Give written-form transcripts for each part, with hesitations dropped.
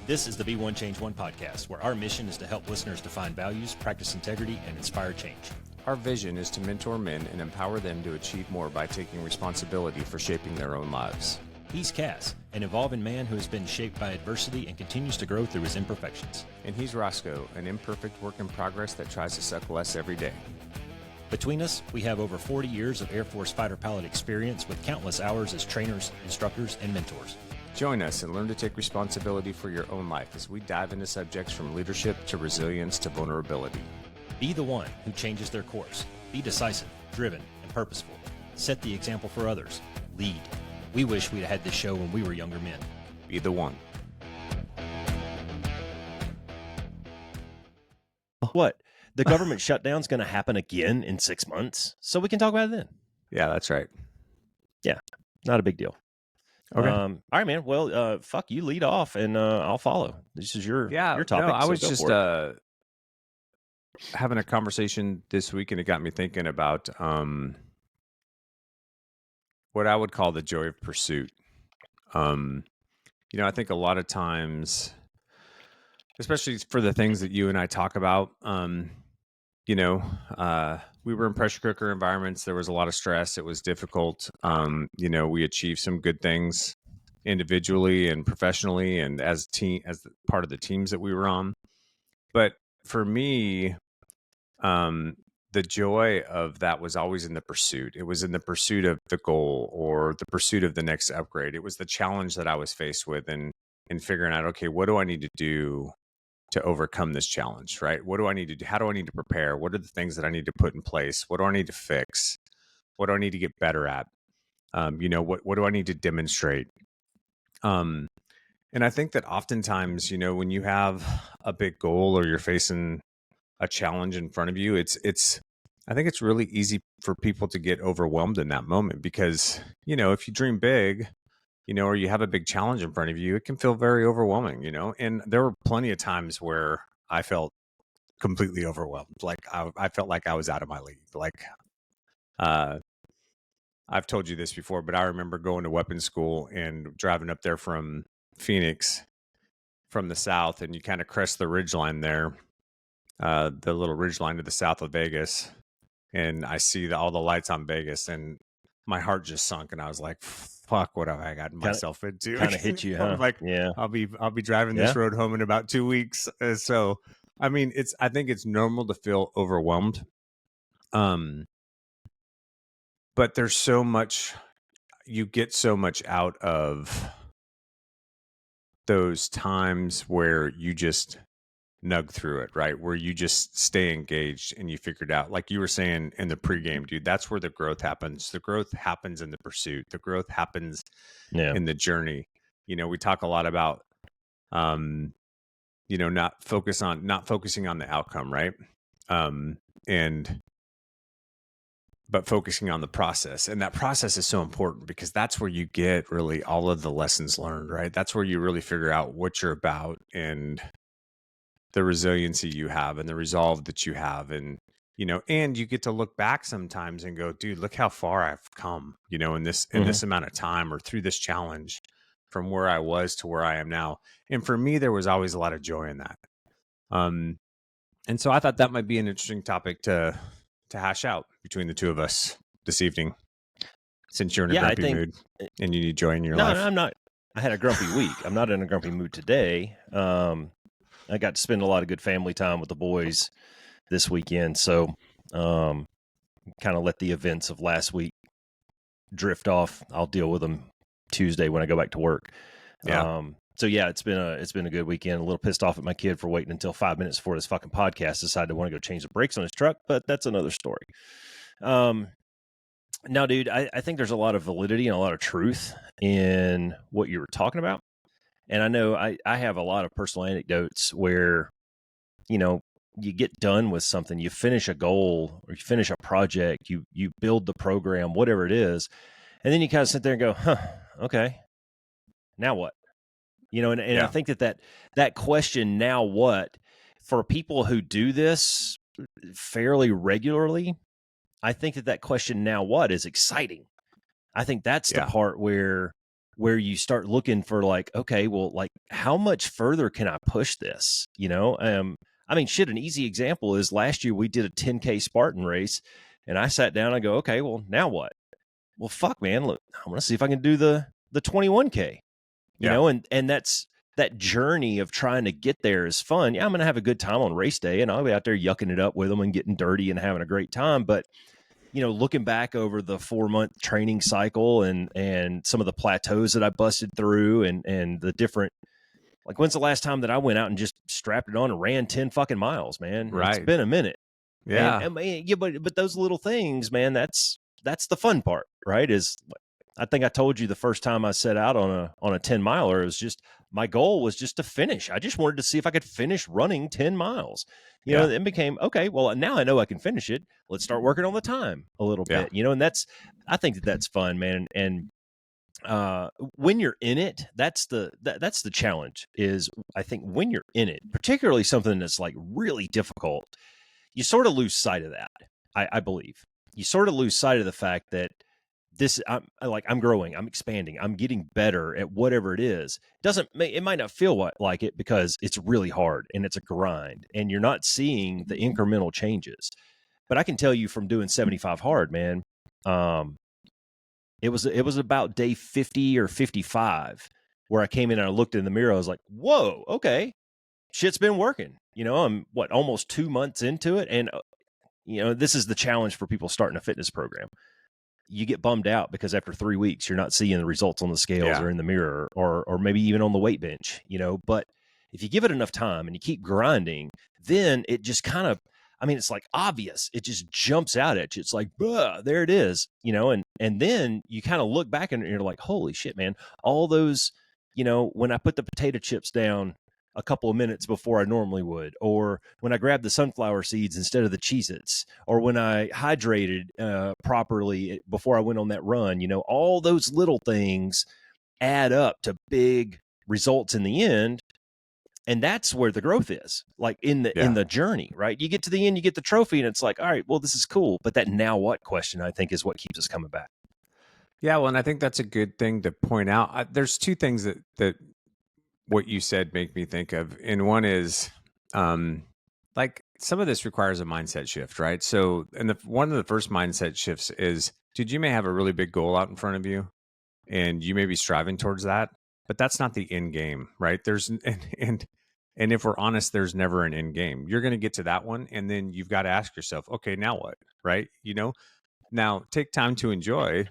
This is the Be One Change One podcast, where our mission is to help listeners define values, practice integrity, and inspire change. Our vision is to mentor men and empower them to achieve more by taking responsibility for shaping their own lives. He's Cass, an evolving man who has been shaped by adversity and continues to grow through his imperfections. And he's Roscoe, an imperfect work in progress that tries to suck less every day. Between us, we have over 40 years of Air Force fighter pilot experience with countless hours as trainers, instructors, and mentors. Join us and learn to take responsibility for your own life as we dive into subjects from leadership to resilience to vulnerability. Be the one who changes their course. Be decisive, driven, and purposeful. Set the example for others. Lead. We wish we'd had this show when we were younger men. Be the one. What? The government shutdown's going to happen again in 6 months, so we can talk about it then. Yeah, that's right. Yeah, not a big deal. Okay. All right, man. Well, fuck, you lead off, and I'll follow. This is your topic. No, I so was go just for it. having a conversation this week, and it got me thinking about what I would call the joy of pursuit. I think a lot of times, especially for the things that you and I talk about, we were in pressure cooker environments. There was a lot of stress. It was difficult. We achieved some good things individually and professionally and as part of the teams that we were on. But for me, the joy of that was always in the pursuit. It was in the pursuit of the goal or the pursuit of the next upgrade. It was the challenge that I was faced with and figuring out, okay, what do I need to do to overcome this challenge, right? What do I need to do? How do I need to prepare? What are the things that I need to put in place? What do I need to fix? What do I need to get better at? What do I need to demonstrate? And I think that oftentimes, when you have a big goal or you're facing a challenge in front of you, I think it's really easy for people to get overwhelmed in that moment because, if you dream big, or you have a big challenge in front of you, it can feel very overwhelming, and there were plenty of times where I felt completely overwhelmed. Like I felt like I was out of my league. Like, I've told you this before, but I remember going to weapons school and driving up there from Phoenix from the south, and you kind of crest the ridgeline there, the little ridgeline to the south of Vegas. And I see all the lights on Vegas, and my heart just sunk, and I was like, "Fuck, what have I gotten myself into?" Kind of hit you, huh? I'm like, yeah, I'll be driving this road home in about 2 weeks. So, I mean, I think it's normal to feel overwhelmed. But there's so much, you get so much out of those times where you just nug through it, right? Where you just stay engaged and you figure it out. Like you were saying in the pregame, dude, that's where the growth happens. The growth happens in the pursuit. The growth happens in the journey. We talk a lot about, not focusing on the outcome, right? But focusing on the process. And that process is so important because that's where you get really all of the lessons learned, right? That's where you really figure out what you're about and the resiliency you have and the resolve that you have. And, and you get to look back sometimes and go, dude, look how far I've come, in this amount of time or through this challenge from where I was to where I am now. And for me, there was always a lot of joy in that. And so I thought that might be an interesting topic to hash out between the two of us this evening, since you're in a grumpy mood and you need joy in your life. No, I'm not. I had a grumpy week. I'm not in a grumpy mood today. I got to spend a lot of good family time with the boys this weekend. So, kind of let the events of last week drift off. I'll deal with them Tuesday when I go back to work. Yeah. So yeah, it's been a good weekend. A little pissed off at my kid for waiting until 5 minutes before this fucking podcast decided to want to go change the brakes on his truck, but that's another story. Now, dude, I think there's a lot of validity and a lot of truth in what you were talking about. And I know I have a lot of personal anecdotes where, you get done with something, you finish a goal or you finish a project, you build the program, whatever it is. And then you kind of sit there and go, okay, now what? And I think that question, now what, for people who do this fairly regularly, I think that question, now what, is exciting. I think that's the part where where you start looking for like, okay, well, like how much further can I push this? I mean, shit, an easy example is last year we did a 10K Spartan race, and I sat down and go, okay, well, now what? Well, fuck, man, look, I'm gonna see if I can do the 21K, Yeah. and that journey of trying to get there is fun. Yeah, I'm gonna have a good time on race day, and I'll be out there yucking it up with them and getting dirty and having a great time. But looking back over the 4-month training cycle and some of the plateaus that I busted through and the different, like, when's the last time that I went out and just strapped it on and ran 10 fucking miles, man? It's Right. been a minute. Yeah. Yeah, but those little things, man, that's the fun part, right? Is I think I told you the first time I set out on a 10 miler, it was just, my goal was just to finish. I just wanted to see if I could finish running 10 miles. Yeah. It became, okay, well, now I know I can finish it. Let's start working on the time a little Yeah. bit, and I think that's fun, man. And when you're in it, that's the challenge. Is, I think, when you're in it, particularly something that's like really difficult, you sort of lose sight of that. I believe you sort of lose sight of the fact that I'm growing, I'm expanding, I'm getting better at whatever it is. It might not feel like it because it's really hard and it's a grind and you're not seeing the incremental changes. But I can tell you from doing 75 hard, man, it was about day 50 or 55 where I came in and I looked in the mirror. I was like, whoa, okay, shit's been working. I'm almost 2 months into it. And, this is the challenge for people starting a fitness program. You get bummed out because after 3 weeks, you're not seeing the results on the scales or in the mirror or maybe even on the weight bench, but if you give it enough time and you keep grinding, then it just kind of, it's like obvious. It just jumps out at you. It's like, there it is, and then you kind of look back and you're like, holy shit, man, all those, when I put the potato chips down a couple of minutes before I normally would, or when I grabbed the sunflower seeds instead of the Cheez-Its, or when I hydrated properly before I went on that run, all those little things add up to big results in the end. And that's where the growth is, like in the journey, right? You get to the end, you get the trophy, and it's like, all right, well, this is cool. But that now what question, I think, is what keeps us coming back. Yeah. Well, and I think that's a good thing to point out. There's two things that what you said make me think of. And one is, like, some of this requires a mindset shift, right? So, and one of the first mindset shifts is, dude, you may have a really big goal out in front of you and you may be striving towards that, but that's not the end game, right? And if we're honest, there's never an end game. You're going to get to that one. And then you've got to ask yourself, okay, now what, right? Now take time to enjoy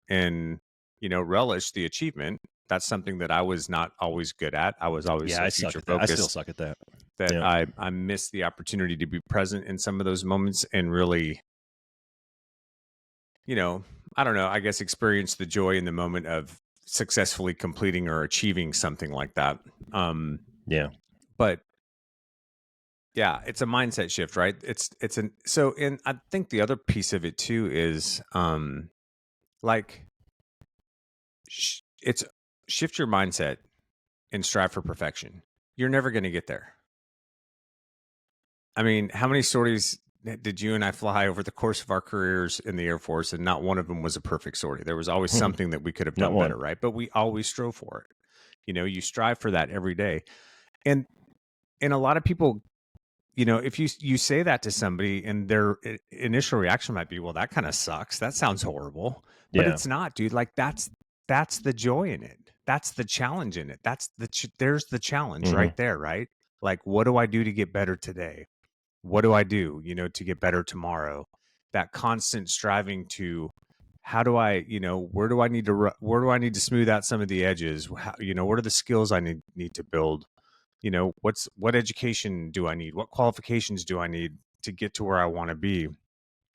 and, relish the achievement. That's something that I was not always good at. I was always so I suck future at that. I still focused suck at that. that Yeah. I missed the opportunity to be present in some of those moments and really, I don't know, I guess experience the joy in the moment of successfully completing or achieving something like that. Yeah. But yeah, it's a mindset shift, right? And I think the other piece of it too is like it's shift your mindset and strive for perfection. You're never going to get there. I mean, how many sorties did you and I fly over the course of our careers in the Air Force, and not one of them was a perfect sortie? There was always something that we could have Not done one. better, right? But we always strove for it. You strive for that every day. And a lot of people, if you say that to somebody and their initial reaction might be, well, that kind of sucks. That sounds horrible. But Yeah. it's not, dude. Like that's the joy in it. That's the challenge in it. There's the challenge right there, right? Like, what do I do to get better today? What do I do, to get better tomorrow? That constant striving to, how do I, where do I need to smooth out some of the edges? How, what are the skills I need to build? What education do I need? What qualifications do I need to get to where I want to be?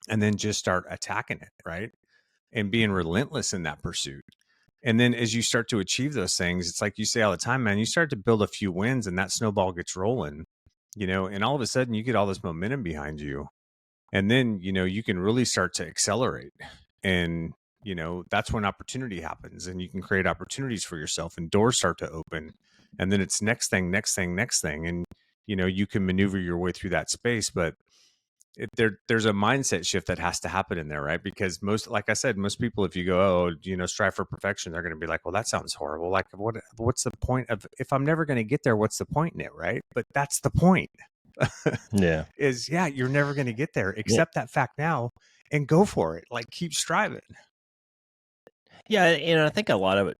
And then just start attacking it, right? And being relentless in that pursuit. And then as you start to achieve those things, it's like you say all the time, man, you start to build a few wins and that snowball gets rolling, and all of a sudden you get all this momentum behind you. And then, you can really start to accelerate. And, that's when opportunity happens and you can create opportunities for yourself and doors start to open. And then it's next thing. And, you can maneuver your way through that space. But there's a mindset shift that has to happen in there, right? Because like I said, most people, if you go, oh, strive for perfection, they're going to be like, well, that sounds horrible. Like, what's the point of, if I'm never going to get there, what's the point in it, right? But that's the point. Yeah. Is, yeah, you're never going to get there. Yeah. Accept that fact now and go for it. Like, keep striving. Yeah. And I think a lot of it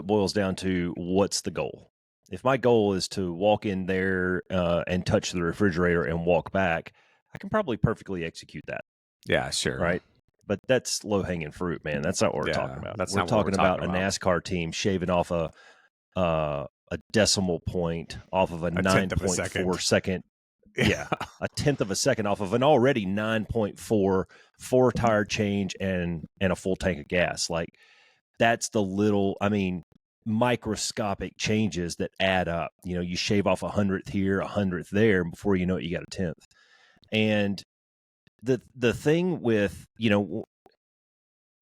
boils down to what's the goal. If my goal is to walk in there and touch the refrigerator and walk back, I can probably perfectly execute that. Yeah, sure. Right. But that's low hanging fruit, man. That's not what we're talking about. That's We're not what we're talking about talking a about. NASCAR team shaving off a decimal point off of a 9.4 second. Yeah. A tenth of a second off of an already 9.4 4-tire change and a full tank of gas. Like, that's the little, microscopic changes that add up. You shave off 100th here, 100th there, and before you know it, you got a 10th. And the thing with,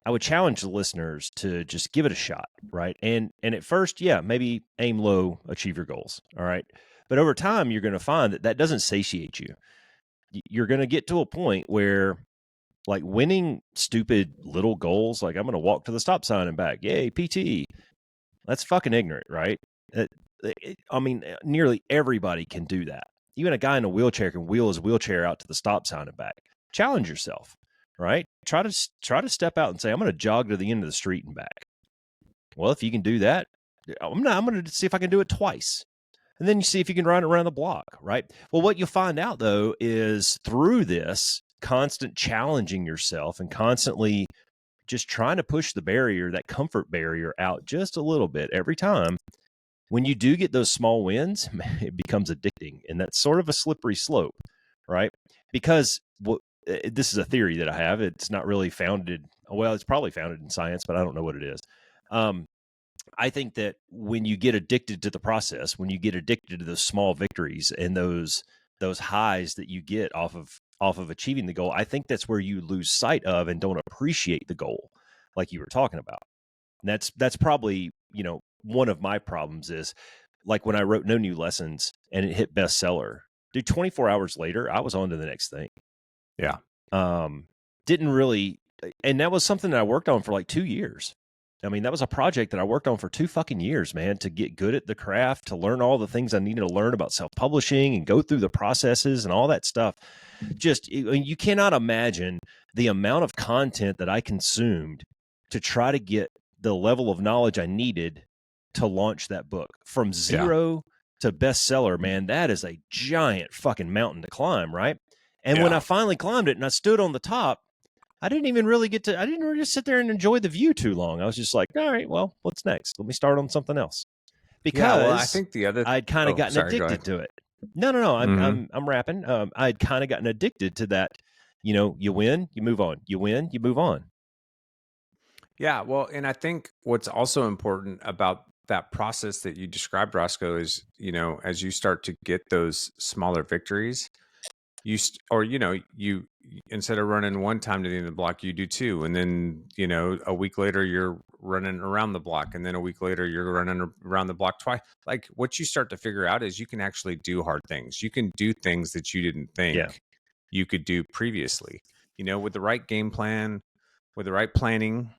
I would challenge the listeners to just give it a shot, right? And at first, yeah, maybe aim low, achieve your goals, all right? But over time, you're going to find that doesn't satiate you. You're going to get to a point where, like, winning stupid little goals, like I'm going to walk to the stop sign and back, yay, PT, that's fucking ignorant, right? Nearly everybody can do that. Even a guy in a wheelchair can wheel his wheelchair out to the stop sign and back. Challenge yourself, right? Try to step out and say, I'm going to jog to the end of the street and back. Well, if you can do that, I'm going to see if I can do it twice. And then you see if you can run around the block, right? Well, what you'll find out, though, is through this constant challenging yourself and constantly just trying to push the barrier, that comfort barrier, out just a little bit every time, when you do get those small wins, it becomes addicting. And that's sort of a slippery slope, right? Because this is a theory that I have. It's not really founded. Well, it's probably founded in science, but I don't know what it is. I think that when you get addicted to the process, when you get addicted to those small victories and those highs that you get off of achieving the goal, I think that's where you lose sight of and don't appreciate the goal, like you were talking about. And that's probably, one of my problems is, like, when I wrote No New Lessons and it hit bestseller, dude, 24 hours later, I was on to the next thing. Yeah. Didn't really, and that was something that I worked on for like 2 years. That was a project that I worked on for 2 fucking years, man, to get good at the craft, to learn all the things I needed to learn about self-publishing and go through the processes and all that stuff. Just, you cannot imagine the amount of content that I consumed to try to get the level of knowledge I needed to launch that book from zero to bestseller, man. That is a giant fucking mountain to climb, right? And when I finally climbed it and I stood on the top, I didn't really sit there and enjoy the view too long. I was just like, all right, well, what's next? Let me start on something else. Because I think the other, I'd kind of gotten addicted to it. No. I'm rapping. I'd kind of gotten addicted to that. You win, you move on. You win, you move on. Yeah. Well, and I think what's also important about that process that you described, Roscoe, is, as you start to get those smaller victories, you instead of running one time to the end of the block, you do 2. And then, a week later, you're running around the block. And then a week later, you're running around the block twice. Like, what you start to figure out is you can actually do hard things. You can do things that you didn't think you could do previously, with the right game plan, with the right planning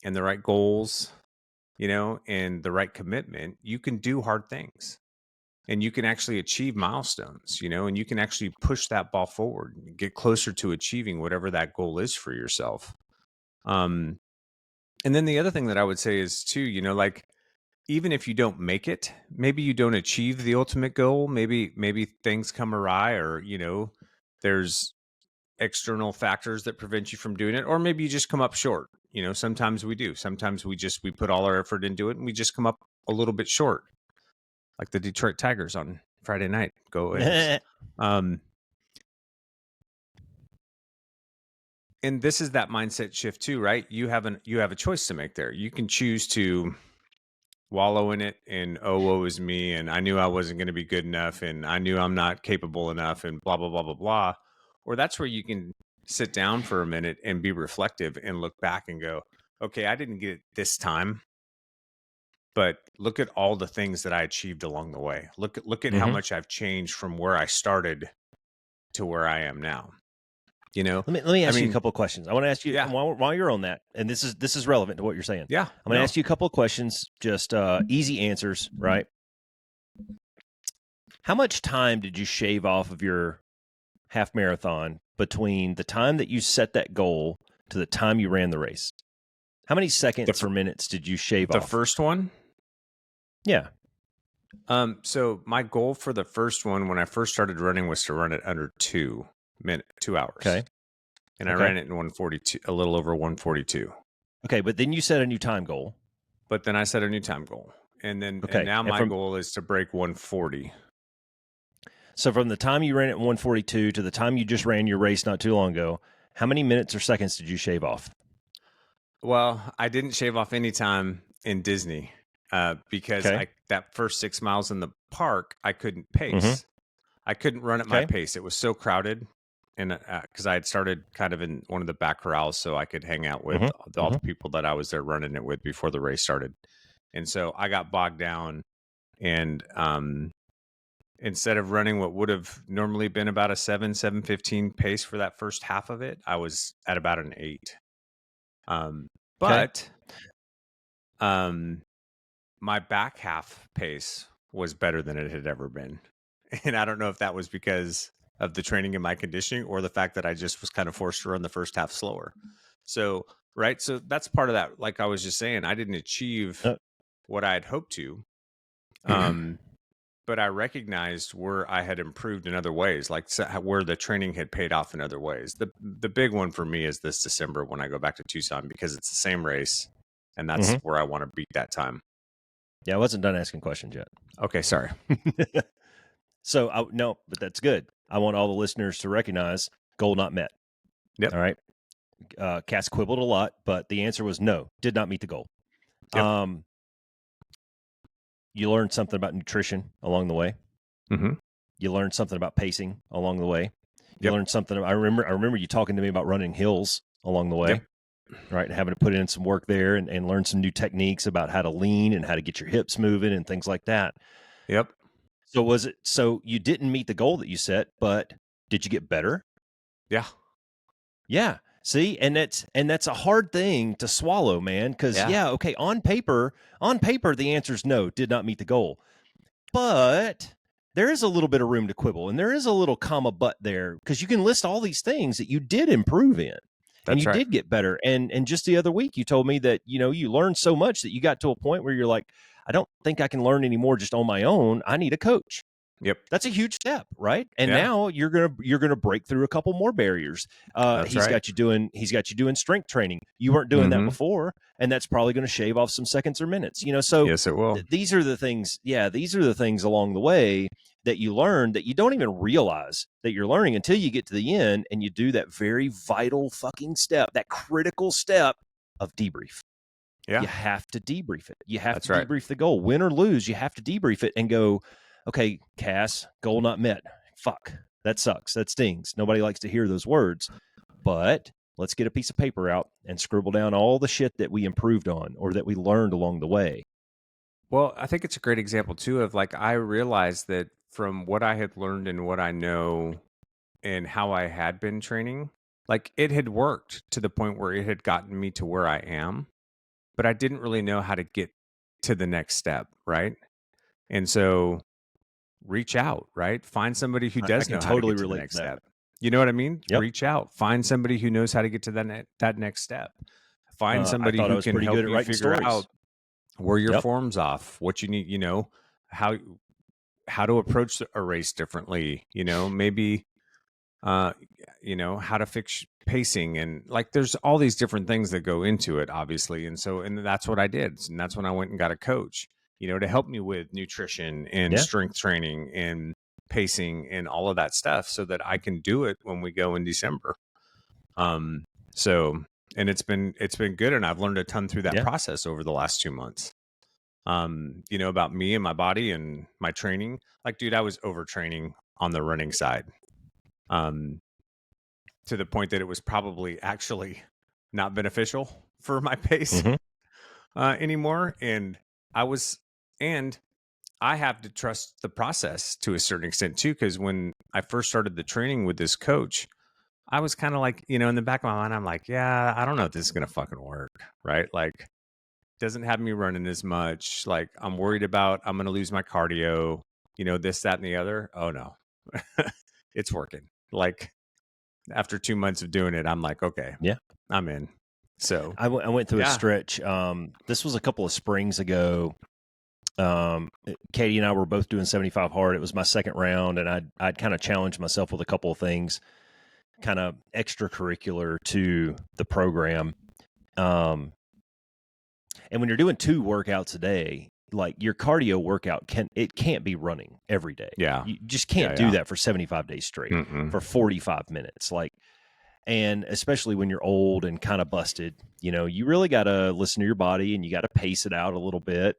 and the right goals, and the right commitment, you can do hard things. And you can actually achieve milestones, and you can actually push that ball forward and get closer to achieving whatever that goal is for yourself. And then the other thing that I would say is too, like, even if you don't make it, maybe you don't achieve the ultimate goal, maybe things come awry, or, there's external factors that prevent you from doing it, or maybe you just come up short. Sometimes we do. Sometimes we put all our effort into it and we just come up a little bit short. Like the Detroit Tigers on Friday night. Go A's. And this is that mindset shift too, right? You have a choice to make there. You can choose to wallow in it and, oh, woe is me, and I knew I wasn't going to be good enough, and I knew I'm not capable enough, and blah, blah, blah, blah, blah. Or that's where you can sit down for a minute and be reflective and look back and go, okay, I didn't get it this time, but look at all the things that I achieved along the way. Look at how much I've changed from where I started to where I am now. Let me I ask you a mean, couple of questions. I want to ask you, yeah, and while you're on that, and this is relevant to what you're saying. yeah, I'm going to no, ask you a couple of questions, just easy answers, right? How much time did you shave off of your half marathon between the time that you set that goal to the time you ran the race? How many seconds the or minutes did you shave the off? first one. Yeah. So my goal for the first one when I first started running was to run it under 2 hours. Okay. And I ran it in 142, a little over 142. Okay, but then you set a new time goal. But then I set a new time goal. And now my goal is to break 140. So from the time you ran at 142 to the time you just ran your race not too long ago, how many minutes or seconds did you shave off? Well, I didn't shave off any time in Disney because that first 6 miles in the park, I couldn't pace. I couldn't run at my pace. It was so crowded. And because I had started kind of in one of the back corrals so I could hang out with all the people that I was there running it with before the race started. And so I got bogged down, and instead of running what would have normally been about a 7:15 pace for that first half of it, I was at about an 8. But my back half pace was better than it had ever been. And I don't know if that was because of the training and my conditioning or the fact that I just was kind of forced to run the first half slower. So, right. So that's part of that. Like I was just saying, I didn't achieve what I had hoped to. But I recognized where I had improved in other ways, like where the training had paid off in other ways. The big one for me is this December when I go back to Tucson, because it's the same race, and that's where I want to beat that time. Yeah, I wasn't done asking questions yet. Okay, sorry. So, no, but that's good. I want all the listeners to recognize goal not met. Yep. All right. Cass quibbled a lot, but the answer was no, did not meet the goal. Yep. You learned something about nutrition along the way. You learned something about pacing along the way. You learned something. I remember you talking to me about running hills along the way, right? And having to put in some work there and learn some new techniques about how to lean and how to get your hips moving and things like that. Yep. So you didn't meet the goal that you set, but did you get better? Yeah. Yeah. See, and that's a hard thing to swallow, man, because okay, on paper, the answer is no, did not meet the goal. But there is a little bit of room to quibble, and there is a little comma but there, because you can list all these things that you did improve in. And you did get better. And just the other week, you told me that, you learned so much that you got to a point where you're like, I don't think I can learn anymore just on my own. I need a coach. Yep. That's a huge step, right? And now you're gonna break through a couple more barriers. He's got you doing strength training. You weren't doing that before, and that's probably going to shave off some seconds or minutes. So yes, it will. These are the things. Yeah, these are the things along the way that you learn that you don't even realize that you're learning until you get to the end and you do that very vital fucking step, that critical step of debrief. Yeah, you have to debrief it. You have to debrief the goal, win or lose. You have to debrief it and go, okay, Cass, goal not met. Fuck, that sucks. That stings. Nobody likes to hear those words. But let's get a piece of paper out and scribble down all the shit that we improved on or that we learned along the way. Well, I think it's a great example, too, of like I realized that from what I had learned and what I know and how I had been training, like it had worked to the point where it had gotten me to where I am, but I didn't really know how to get to the next step, right? And so reach out, right? Find somebody who does know how to get to the next step. You know what I mean? Yep. Reach out. Find somebody who knows how to get to that next step. Find somebody who can help you figure out where your form's off, what you need, how to approach a race differently, maybe how to fix pacing, and like there's all these different things that go into it, obviously. And that's what I did. And that's when I went and got a coach, to help me with nutrition and strength training and pacing and all of that stuff so that I can do it when we go in December. And it's been good. And I've learned a ton through that process over the last 2 months. About me and my body and my training. Like, dude, I was overtraining on the running side. To the point that it was probably actually not beneficial for my pace anymore. And I have to trust the process to a certain extent too, because when I first started the training with this coach, I was kind of like, in the back of my mind, I'm like, yeah, I don't know if this is gonna fucking work, right? Like, doesn't have me running as much. Like, I'm worried about I'm gonna lose my cardio, this, that, and the other. Oh no, it's working. Like after 2 months of doing it, I'm like, okay, Yeah. I'm in. So I went through a yeah, stretch. This was a couple of springs ago. Katie and I were both doing 75 hard. It was my second round, and I'd kind of challenged myself with a couple of things, kind of extracurricular to the program. And when you're doing 2 workouts a day, like your cardio workout can't be running every day. yeah, You just yeah, can't do yeah. that for 75 days straight Mm-mm. for 45 minutes. And especially when you're old and kind of busted, you really got to listen to your body and you got to pace it out a little bit.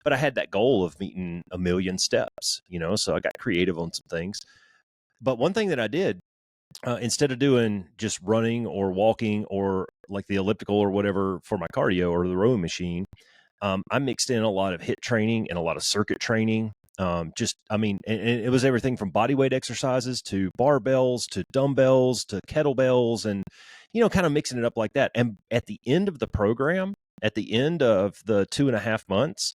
But I had that goal of meeting 1,000,000 steps, so I got creative on some things. But one thing that I did, instead of doing just running or walking or like the elliptical or whatever for my cardio or the rowing machine, I mixed in a lot of HIIT training and a lot of circuit training. And it was everything from body weight exercises to barbells to dumbbells to kettlebells and, kind of mixing it up like that. And at the end of the program, at the end of the 2.5 months,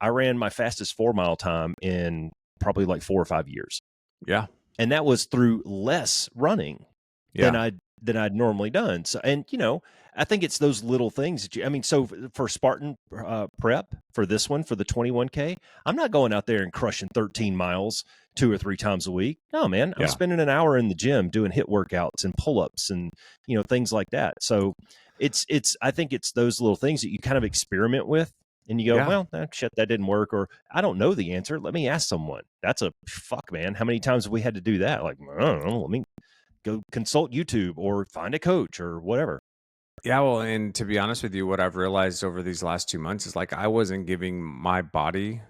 I ran my fastest 4 mile time in probably like 4 or 5 years. Yeah, And that was through less running than yeah, I'd normally done. So, and I think it's those little things so for Spartan prep for this one, for the 21K, I'm not going out there and crushing 13 miles 2 or 3 times a week. No, man, I'm yeah, spending an hour in the gym doing HIIT workouts and pull-ups and, things like that. So I think it's those little things that you kind of experiment with and you go, yeah. well, shit, that didn't work. Or I don't know the answer. Let me ask someone. That's a fuck, man. How many times have we had to do that? Like, I don't know. Let me go consult YouTube or find a coach or whatever. Yeah, well, and to be honest with you, what I've realized over these last 2 months is like I wasn't giving my body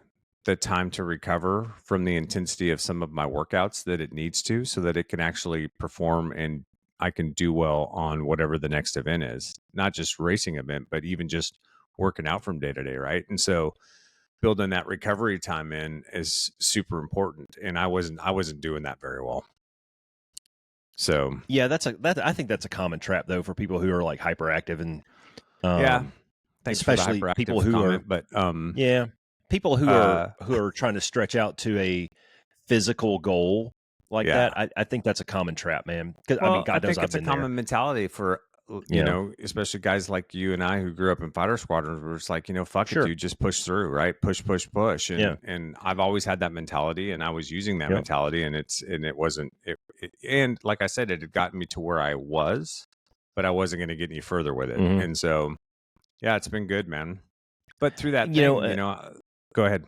the time to recover from the intensity of some of my workouts that it needs to so that it can actually perform and I can do well on whatever the next event is. Not just racing event, but even just working out from day to day, right? And so building that recovery time in is super important. And I wasn't doing that very well. So Yeah, I think that's a common trap though for people who are like hyperactive and yeah, um thanks for the especially people hyperactive who are comment. But yeah, people uh who are trying to stretch out to a physical goal like yeah. that. I think that's a common trap, man. Cuz Well, I God knows think I've it's a been there. common mentality for, Yeah. especially guys like you and I who grew up in fighter squadrons where it's like, fuck it, Sure. dude, just push through, right? Push, push, push. Yeah. And I've always had that mentality and I was using that Yep. mentality and it wasn't, and like I said, it had gotten me to where I was, but I wasn't going to get any further with it. Mhm. And so, yeah, it's been good, man. But through that You know, thing, go ahead.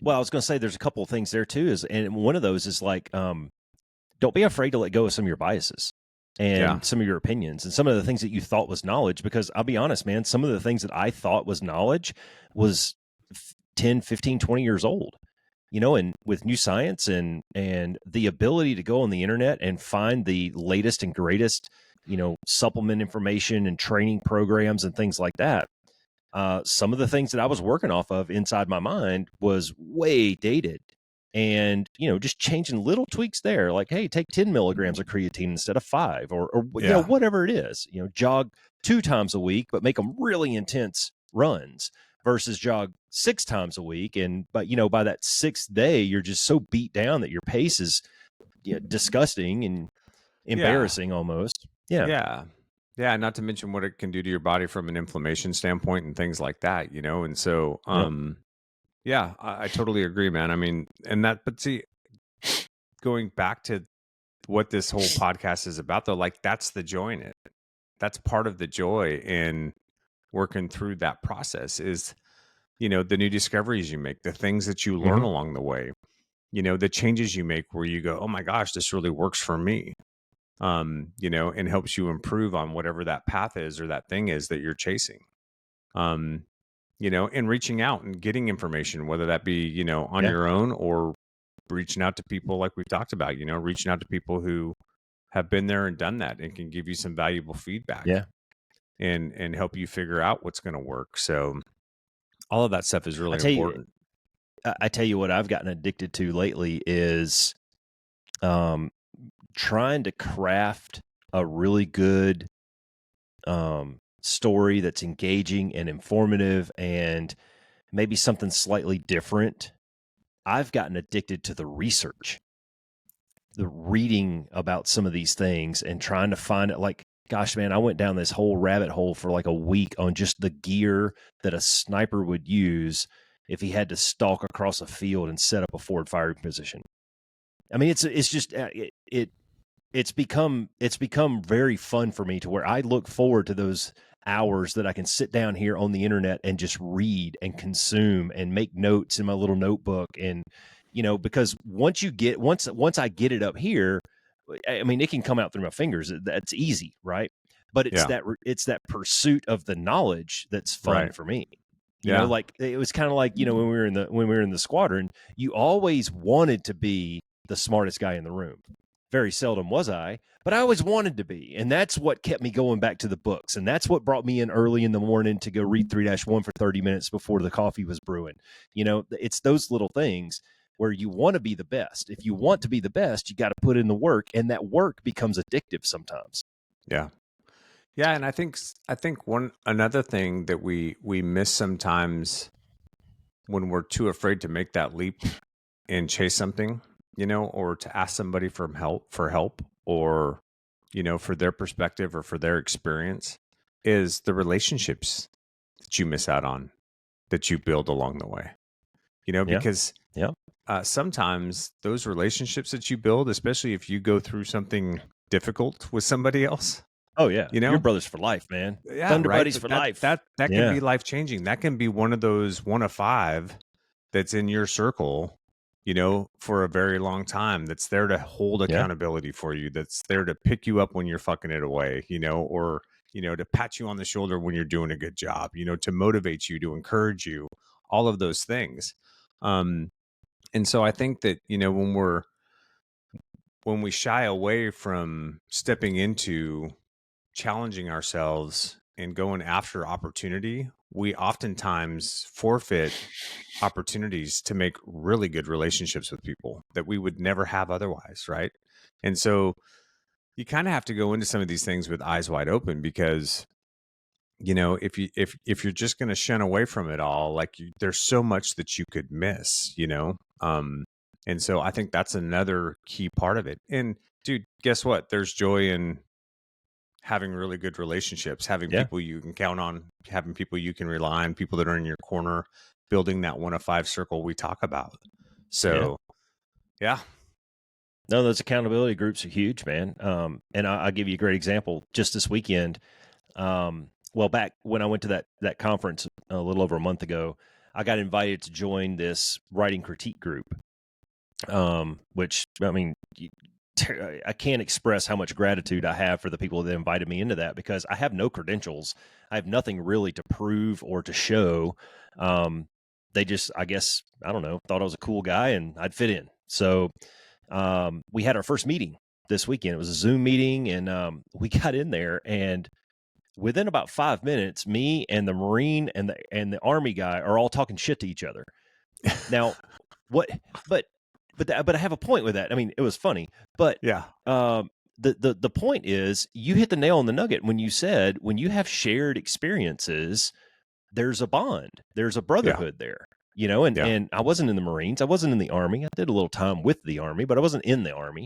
well, I was going to say there's a couple of things there too and one of those is like don't be afraid to let go of some of your biases Yeah. and some of your opinions and some of the things that you thought was knowledge, because I'll be honest, man, some of the things that I thought was knowledge was 10, 15, 20 years old, and with new science and the ability to go on the internet and find the latest and greatest, supplement information and training programs and things like that. Some of the things that I was working off of inside my mind was way dated. And, just changing little tweaks there, like, hey, take 10 milligrams of creatine instead of 5, or Yeah. whatever it is, jog 2 times a week, but make them really intense runs versus jog 6 times a week. But, by that 6th day, you're just so beat down that your pace is disgusting and Yeah. embarrassing almost. Yeah. Yeah. Yeah, not to mention what it can do to your body from an inflammation standpoint and things like that, And so, Yep. yeah, I totally agree, man. I mean, but see, going back to what this whole podcast is about, though, like that's the joy in it. That's part of the joy in working through that process is, the new discoveries you make, the things that you learn Hmm. along the way, the changes you make where you go, oh my gosh, this really works for me. And helps you improve on whatever that path is or that thing is that you're chasing. Um, and reaching out and getting information, whether that be, on Yeah. your own or reaching out to people like we've talked about, reaching out to people who have been there and done that and can give you some valuable feedback Yeah. and help you figure out what's going to work. So all of that stuff is I really tell you, important. I tell you what I've gotten addicted to lately is trying to craft a really good story that's engaging and informative and maybe something slightly different. I've gotten addicted to the research, the reading about some of these things and trying to find it. Like, gosh, man, I went down this whole rabbit hole for like a week on just the gear that a sniper would use if he had to stalk across a field and set up a forward firing position. I mean, it's just it's become very fun for me to where I look forward to those hours that I can sit down here on the internet and just read and consume and make notes in my little notebook. And because once I get it up here, I mean, it can come out through my fingers. That's easy, right? But it's Yeah. that pursuit of the knowledge that's fun Right. for me. Yeah. Like it was kind of like, when we were in the squadron, you always wanted to be the smartest guy in the room. Very seldom was I, but I always wanted to be. And that's what kept me going back to the books. And that's what brought me in early in the morning to go read 3-1 for 30 minutes before the coffee was brewing. It's those little things where you want to be the best. If you want to be the best, you got to put in the work, and that work becomes addictive sometimes. Yeah. Yeah. And I think another thing that we miss sometimes when we're too afraid to make that leap and chase something, or to ask somebody for help, or, for their perspective or for their experience, is the relationships that you miss out on, that you build along the way, because Yeah. sometimes those relationships that you build, especially if you go through something difficult with somebody else, Oh yeah. Your brothers for life, man. yeah, Thunder right. buddies But for life. that can Yeah. be life changing. That can be one of those 1 of 5 that's in your circle, for a very long time. That's there to hold Yeah. accountability for you. That's there to pick you up when you're fucking it away, or to pat you on the shoulder when you're doing a good job, to motivate you, to encourage you, all of those things. And so I think that when we shy away from stepping into challenging ourselves and going after opportunity, we oftentimes forfeit opportunities to make really good relationships with people that we would never have otherwise, right? And so you kind of have to go into some of these things with eyes wide open, because if you're just going to shun away from it all, like there's so much that you could miss, and so I think that's another key part of it. And dude, guess what? There's joy in having really good relationships, having Yeah. people you can count on, having people you can rely on, people that are in your corner, building that 1 of 5 circle we talk about. So, yeah. No, those accountability groups are huge, man. And I'll give you a great example. Just this weekend, well, back when I went to that conference a little over a month ago, I got invited to join this writing critique group. Which, I mean, I can't express how much gratitude I have for the people that invited me into that, because I have no credentials. I have nothing really to prove or to show. They just, I guess, I don't know, thought I was a cool guy and I'd fit in. So we had our first meeting this weekend. It was a Zoom meeting, and we got in there, and within about 5 minutes, me and the Marine and the Army guy are all talking shit to each other. Now, what? But I have a point with that. I mean, it was funny, but Yeah. The point is, you hit the nail on the nugget when you said, when you have shared experiences, there's a bond, there's a brotherhood there. And I wasn't in the Marines, I wasn't in the Army. I did a little time with the Army, but I wasn't in the Army.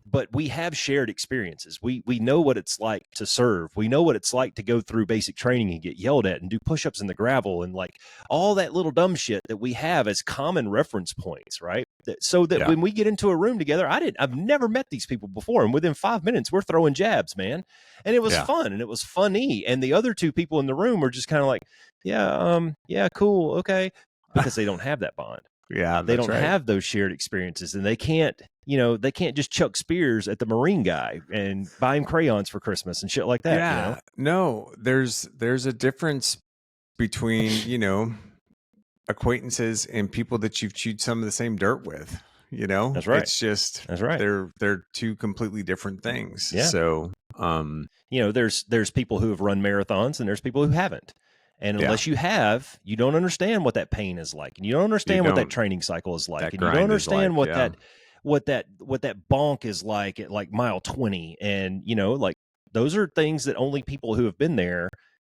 But we have shared experiences. We know what it's like to serve. We know what it's like to go through basic training and get yelled at and do push-ups in the gravel and like all that little dumb shit that we have as common reference points, right? So that when we get into a room together, I've never met these people before, and within 5 minutes we're throwing jabs, man. And it was fun, and it was funny. And the other two people in the room were just kind of like, yeah, cool, okay, because they don't have that bond. Yeah, They that's don't right. have those shared experiences, and they can't just chuck spears at the Marine guy and buy him crayons for Christmas and shit like that. Yeah. No, there's a difference between, acquaintances and people that you've chewed some of the same dirt with. That's right. It's just That's right. they're two completely different things. Yeah. So there's people who have run marathons and there's people who haven't. And Yeah. unless you have, you don't understand what that pain is like, and you don't You understand what that don't. training cycle is like, That and you don't grind is understand like, what yeah. that bonk is like at like mile 20. And like those are things that only people who have been there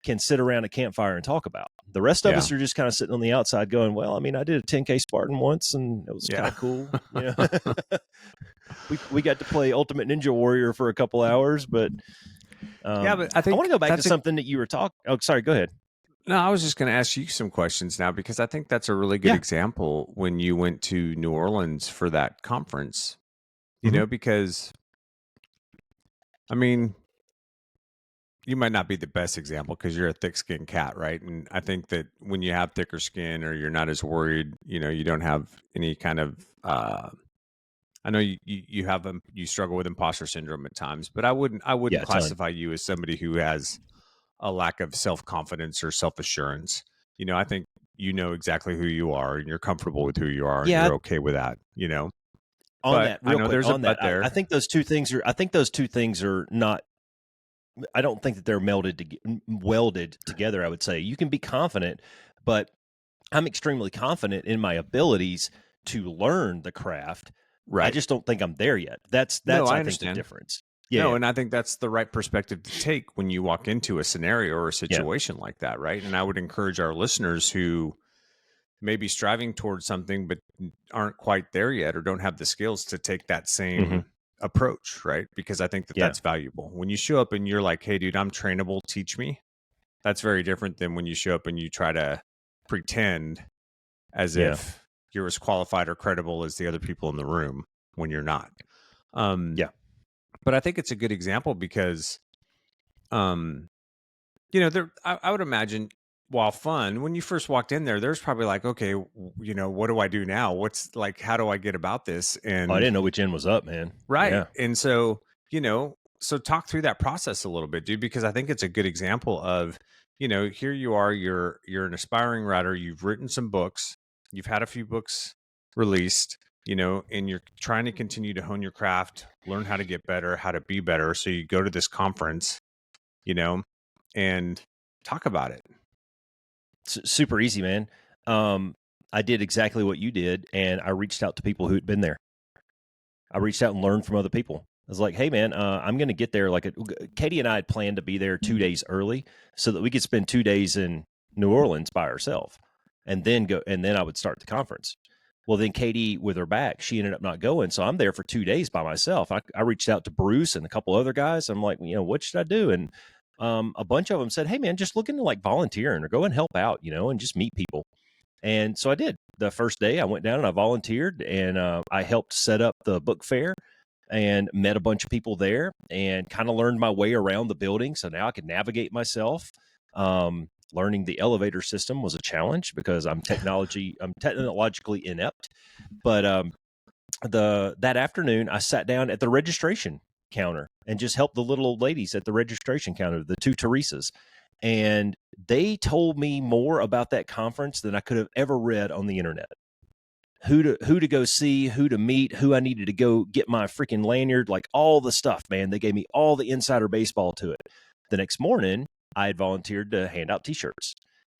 can sit around a campfire and talk about. The rest of Yeah. us are just kind of sitting on the outside going, well, I mean, I did a 10K Spartan once and it was kind Yeah. of cool. We got to play Ultimate Ninja Warrior for a couple hours, but Yeah, but I I want think to go back to that's a something that you were talking. Oh, sorry. Go ahead. no, I was just going to ask you some questions now because I think that's a really good Yeah. example when you went to New Orleans for that conference, Mhm. because I mean, you might not be the best example because you're a thick-skinned cat, right? And I think that when you have thicker skin or you're not as worried, you don't have any kind of I know you have you struggle with imposter syndrome at times, but I wouldn't Yeah, a ton. classify you as somebody who has a lack of self-confidence or self-assurance. I think you know exactly who you are and you're comfortable with who you are and Yeah, you're okay with that. on But that, I real know quick, there's a on that, but I there. think those two things are. I think those two things are not. I don't think that they're welded together. I would say you can be confident, but I'm extremely confident in my abilities to learn the craft. I Right. just don't think I'm there yet. No, That's I I think the understand. difference. No, Yeah, and I think that's the right perspective to take when you walk into a scenario or a yeah, situation like that, right? And I would encourage our listeners who may be striving towards something but aren't quite there yet or don't have the skills to take that hmm same approach, right? Because I think that yeah, that's valuable. When you show up and you're like, "Hey dude, I'm trainable, teach me." That's very different than when you show up and you try to pretend as yeah, if you're as qualified or credible as the other people in the room when you're not. Um, yeah. but I think it's a good example because, um, there. I would imagine, while fun, when you first walked in there, there's probably like, okay, what do I do now? What's like, how do I get about this? Oh, I And didn't know which end was up, man. right, Yeah. and so talk through that process a little bit, dude, because I think it's a good example of, here you are, you're an aspiring writer, you've written some books, you've had a few books released, and you're trying to continue to hone your craft, learn how to get better, how to be better. So you go to this conference, you know, and talk about it. Super easy, man. I did exactly what you did, and I reached out to people who'd been there. I reached out and learned from other people. I was like, "Hey, man, I'm going to get there." Katie and I had planned to be there 2 days early so that we could spend 2 days in New Orleans by ourselves, and then go. And then I would start the conference. Well, then Katie, with her back, she ended up not going, so I'm there for 2 days by myself. I reached out to Bruce and a couple other guys. I'm like, what should I do? And a bunch of them said, "Hey, man, just look into like volunteering or go and help out, and just meet people." And so I did. The first day I went down and I volunteered, and I helped set up the book fair and met a bunch of people there and kind of learned my way around the building. So now I could navigate myself. Learning the elevator system was a challenge because I'm technologically inept. But that afternoon, I sat down at the registration counter and just helped the little old ladies at the registration counter, the two Teresas. And they told me more about that conference than I could have ever read on the internet. Who to go see, who to meet, who I needed to go get my freaking lanyard, like all the stuff, man. They gave me all the insider baseball to it. The next morning, I had volunteered to hand out t-shirts.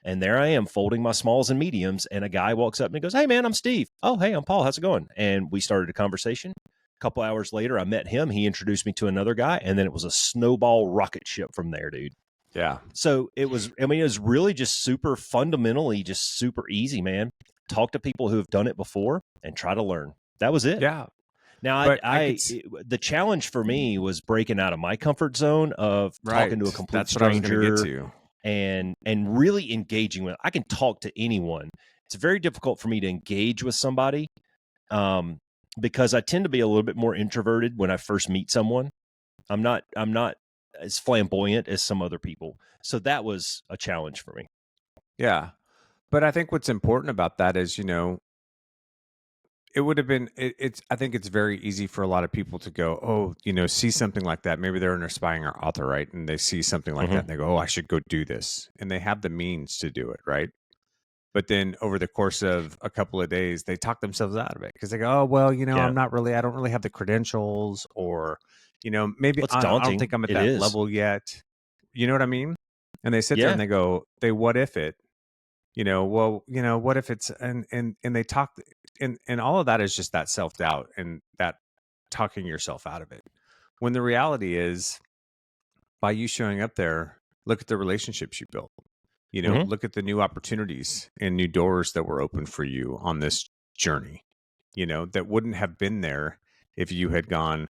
And there I am folding my smalls and mediums, and a guy walks up and he goes, "Hey man, I'm Steve." "Oh, hey, I'm Paul. How's it going?" And we started a conversation. A couple hours later, I met him. He introduced me to another guy, and then it was a snowball rocket ship from there, dude. Yeah. So it was really just super fundamentally, just super easy, man. Talk to people who have done it before and try to learn. That was it. Yeah. Now, But I could, the challenge for me was breaking out of my comfort zone of talking to a right. complete That's what I was going to get stranger to. and really engaging with. I can talk to anyone. It's very difficult for me to engage with somebody because I tend to be a little bit more introverted when I first meet someone. I'm not as flamboyant as some other people. So that was a challenge for me. Yeah. But I think what's important about that is, it would have been, it's, I think it's very easy for a lot of people to go, oh, see something like that. Maybe they're an aspiring author, right? And they see something like that Mm-hmm. and they go, oh, I should go do this. And they have the means to do it, right? But then over the course of a couple of days, they talk themselves out of it because they go, oh, well, Yeah. I don't really have the credentials, or, maybe Well, it's I don't think daunting. I'm at It that is. level yet. You know what I mean? And they sit there and Yeah. they what if it, well, what if it's, and they talk, and all of that is just that self-doubt and that talking yourself out of it. When the reality is, by you showing up there, look at the relationships you built. Hmm. Look at the new opportunities and new doors that were open for you on this journey, that wouldn't have been there if you had gone,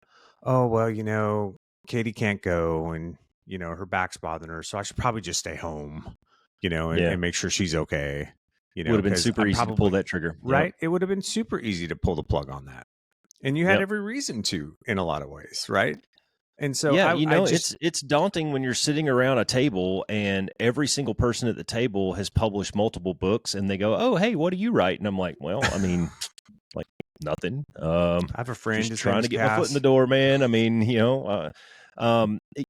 oh, well, Katie can't go, and, her back's bothering her. So I should probably just stay home, Yeah. and make sure she's okay, Would have been because super I'm easy to pull probably that trigger. Yep. right. It would have been super easy to pull the plug on that. And you had Yep. every reason to, in a lot of ways. Right. And so Yeah, I just, it's daunting when you're sitting around a table and every single person at the table has published multiple books and they go, "Oh, hey, what do you write?" And I'm like, "Well, I mean, like nothing. I have a friend, Just his name trying is to get my foot in the Cass. door, man. I mean,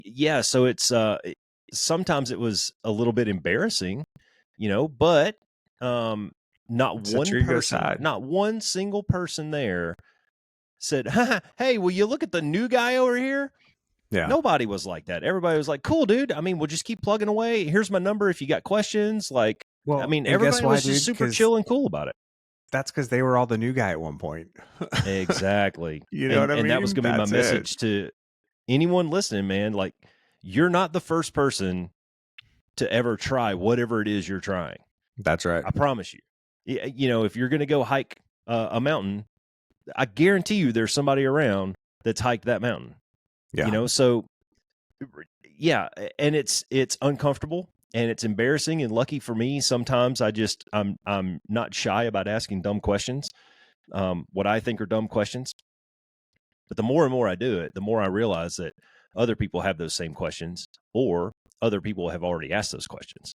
yeah, so sometimes it was a little bit embarrassing, but um It's a tree go side. not one single person there said, "Hey, will you look at the new guy over here?" Yeah. Nobody was like that. Everybody was like, "Cool, dude. I mean, we'll just keep plugging away. Here's my number if you got questions." Like, I Well, mean, and guess everybody why, was just dude? super Because chill and cool about it. that's because they were all the new guy at one point. Exactly. You know what And I that was mean? going to be my That's it. message to anyone listening, man. Like, you're not the first person to ever try whatever it is you're trying. That's right. I promise you. If you're going to go hike a mountain, I guarantee you there's somebody around that's hiked that mountain. Yeah. So yeah, and it's uncomfortable and it's embarrassing, and lucky for me, sometimes I'm not shy about asking dumb questions, what I think are dumb questions. But the more and more I do it, the more I realize that other people have those same questions, or other people have already asked those questions.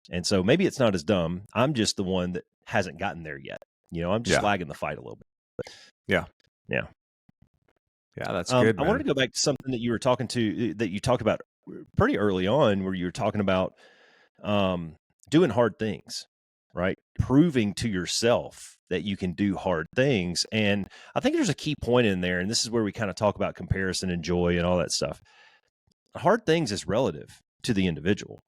And so maybe it's not as dumb. I'm just the one that hasn't gotten there yet. I'm just Yeah. lagging the fight a little bit. Yeah. Yeah. Yeah. That's good, I wanted to man. go back to something that you talked about pretty early on, where you were talking about um, doing hard things, right? Proving to yourself that you can do hard things. And I think there's a key point in there. And this is where we kind of talk about comparison and joy and all that stuff. Hard things is relative to the individual.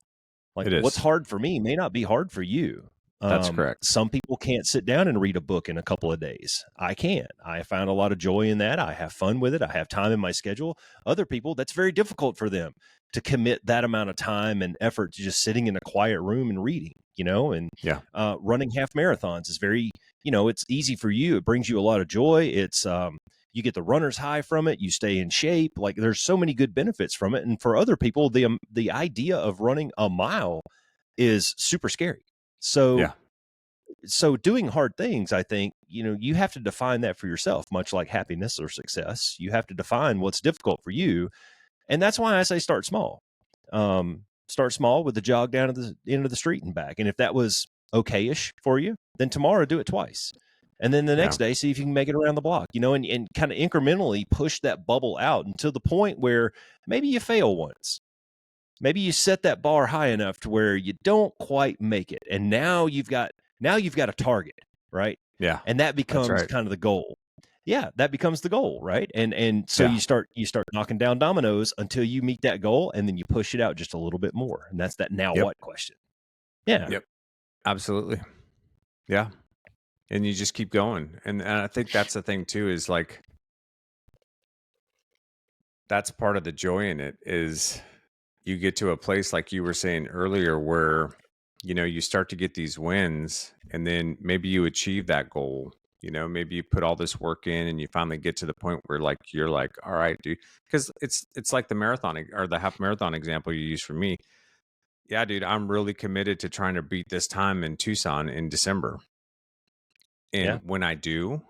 Like, It what's is. hard for me may not be hard for you. That's correct. Some people can't sit down and read a book in a couple of days. I can. I found a lot of joy in that. I have fun with it. I have time in my schedule. Other people, that's very difficult for them to commit that amount of time and effort to just sitting in a quiet room and reading, and Yeah. running half marathons is very, it's easy for you. It brings you a lot of joy. It's, you get the runner's high from it. You stay in shape. Like, there's so many good benefits from it. And for other people, the idea of running a mile is super scary. Yeah. So doing hard things, I think, you have to define that for yourself, much like happiness or success. You have to define what's difficult for you. And that's why I say start small. Start small with the jog down to the end of the street and back. And if that was okay-ish for you, then tomorrow do it twice. And then the Yeah. next day, see if you can make it around the block, and kind of incrementally push that bubble out until the point where maybe you fail once. Maybe you set that bar high enough to where you don't quite make it. And now you've got a target, right? Yeah. And that That's becomes right. kind of the goal. Yeah, that becomes the goal, right? And so Yeah. you start knocking down dominoes until you meet that goal, and then you push it out just a little bit more. And that's that now Yep. what question. Yeah. Yep. Absolutely. Yeah. And you just keep going. And I think that's the thing too, is like, that's part of the joy in it, is you get to a place like you were saying earlier where, you start to get these wins, and then maybe you achieve that goal. Maybe you put all this work in and you finally get to the point where, like, you're like, all right, dude, because it's like the marathon or the half marathon example you use for me. Yeah, dude, I'm really committed to trying to beat this time in Tucson in December. Yeah. And when I do,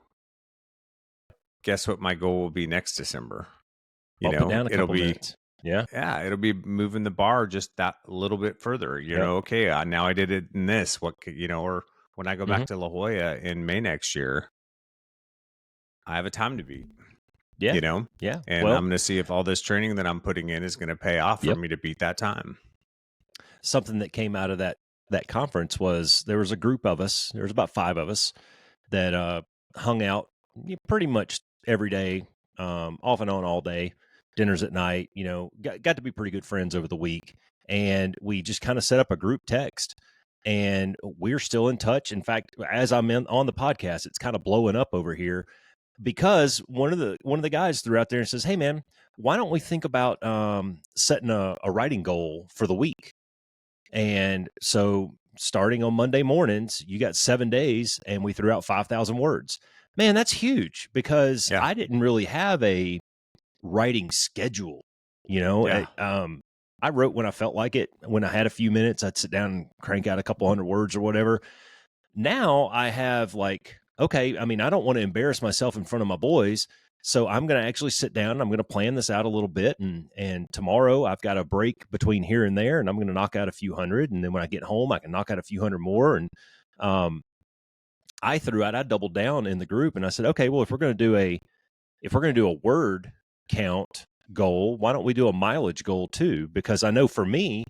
guess what my goal will be next December? Bump it down a It'll couple be, minutes. Yeah. yeah, it'll be moving the bar just that little bit further. Yep. Okay, now I did it in this. What could, or when I go Hmm. back to La Jolla in May next year, I have a time to beat, Yeah. Yeah. and I'm Well, going to see if all this training that I'm putting in is going to pay off for yep. me to beat that time. Something that came out of that conference was there was a group of us. There was about 5 of us that hung out pretty much every day, off and on all day, dinners at night. Got to be pretty good friends over the week. and we just kind of set up a group text, and we're still in touch. In fact, as on the podcast, it's kind of blowing up over here because one of the guys threw out there and says, "Hey man, why don't we think about setting a writing goal for the week?" And so starting on Monday mornings, you got 7 days, and we threw out 5,000 words. Man, that's huge because Yeah. I didn't really have a writing schedule. You know, Yeah. I wrote when I felt like it. When I had a few minutes, I'd sit down and crank out a couple hundred words or whatever. Now I have like, okay, I mean, I don't want to embarrass myself in front of my boys. So I'm going to actually sit down and I'm going to plan this out a little bit. And tomorrow I've got a break between here and there, and I'm going to knock out a few hundred. And then when I get home, I can knock out a few hundred more. And I doubled down in the group and I said, okay, well, if we're going to do a word count goal, why don't we do a mileage goal too? Because I know for me,